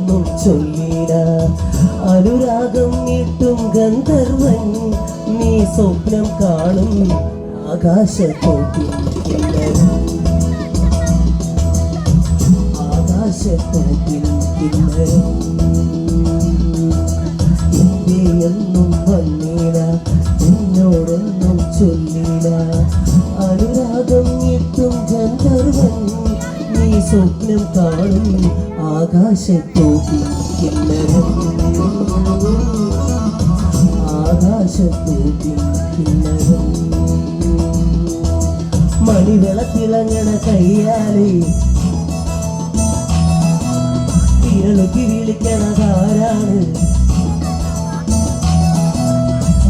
എന്നോടൊന്നും ചൊല്ലിട അനുരാഗം നീട്ടും ഗന്ധർവൻ നീ സ്വപ്നം കാണും ആകാശത്തോട്ടിൽ ആകാശത്തോട്ടിൽ എന്നും വന്നിട എന്നോടൊന്നും ചൊല്ലിട അനുരാഗം നീട്ടും ഗന്ധർവൻ നീ സ്വപ്നം കാണും ആകാശത്തോട്ടിൽ കിന്നരം ആകാശത്തോട്ടിൽ കിന്നരം മണിവിളക്കിളങ്ങണ കയ്യാലേ വിരലുക്കി വിളിക്കണതാരാണ്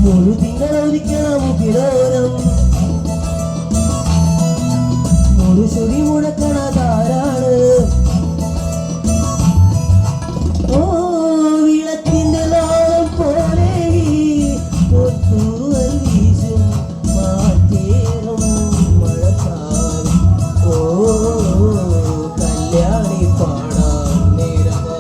മുഴുതിങ്ങളൊരിക്കണ മുഖിലോരം മുഴുശൊടി മുഴക്കണതാരാണ് ഓ വിളക്കിന്റെ നാളം പോലെ കൊത്തൂവൽ വീശും മാറ്റേറും മഴക്കാലം ഓ കല്യാണി പാടാൻ നേരമാ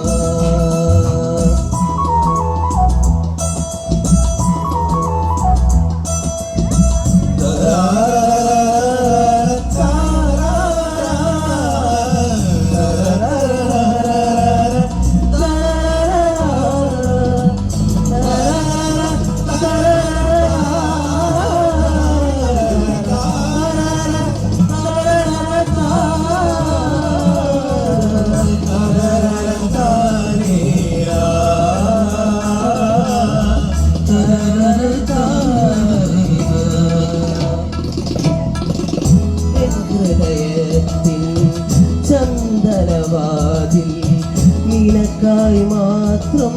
ചന്ദനവാതിൽ നിനക്കായി മാത്രം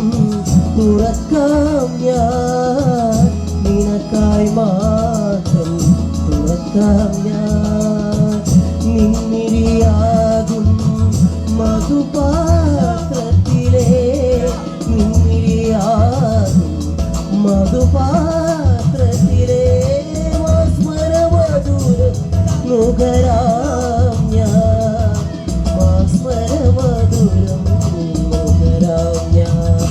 തുറക്കാം ഞാൻ നിനക്കായി മാത്രം തുറക്കാം ഞാൻ നിന്നിരിയാകും മധുപാത്രത്തിലെ നിന്നിരിയാകും മധുപാത്രത്തിലെ സ്മരമധുര നുകരാം ഞാൻ സ്മരമധുരം നുകരാം ഞാൻ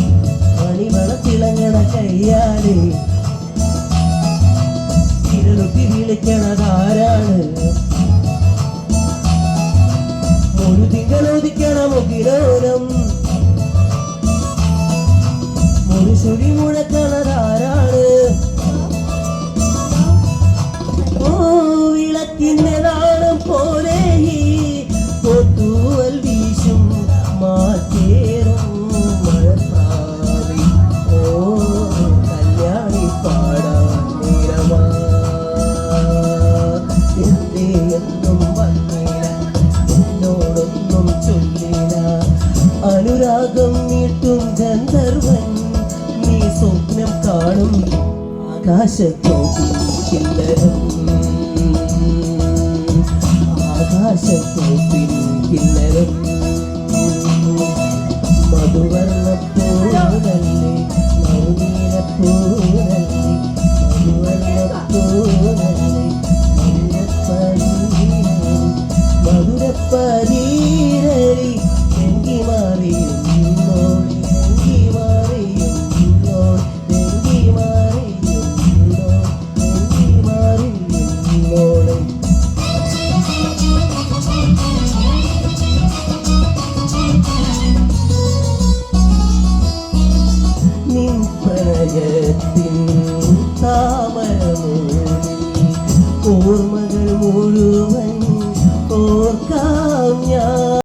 മണിവളത്തിളങ്ങണ കയ്യാലേ വിരലുക്കി വിളിക്കണതാരാണ് മുഴുതിങ്കളൊതിക്കണ മുഖിലോരം മുഴുശുഴി മുഴക്കണതാരാണ് ഓ വിളക്കിന്റെ നാളം പോലെ കൊത്തൂവൽ വീശും മാറ്റേറും മഴപ്പാറി ഓ കല്യാണി പാടാൻ നേരമാ എന്നും വന്നില്ല എന്നോടൊന്നും ചൊല്ലില്ല അനുരാഗം നീട്ടും ഗന്ധർവൻ നീ സ്വപ്നം കാണും ആകാശത്തോട്ടിൽ കിന്നരം ആകാശത്തോട്ടിൽ കിന്നരം മധുവർണ്ണപ്പൂവല്ലേ മറുനീലപ്പൂവല്ലേ മധുവർണ്ണപ്പൂവല്ലേ മധുരപ്പരീരരി എങ്കി മാറിയുന്നോൾ എങ്കി മാറിയുന്നോൾ എങ്കി മാറിയുന്നോൾ എങ്കി മാറിയുന്നോൾ നിൻ പ്രണയത്തിൻ താമരമൂടി ഓർമ്മകൾ മുഴുവൻ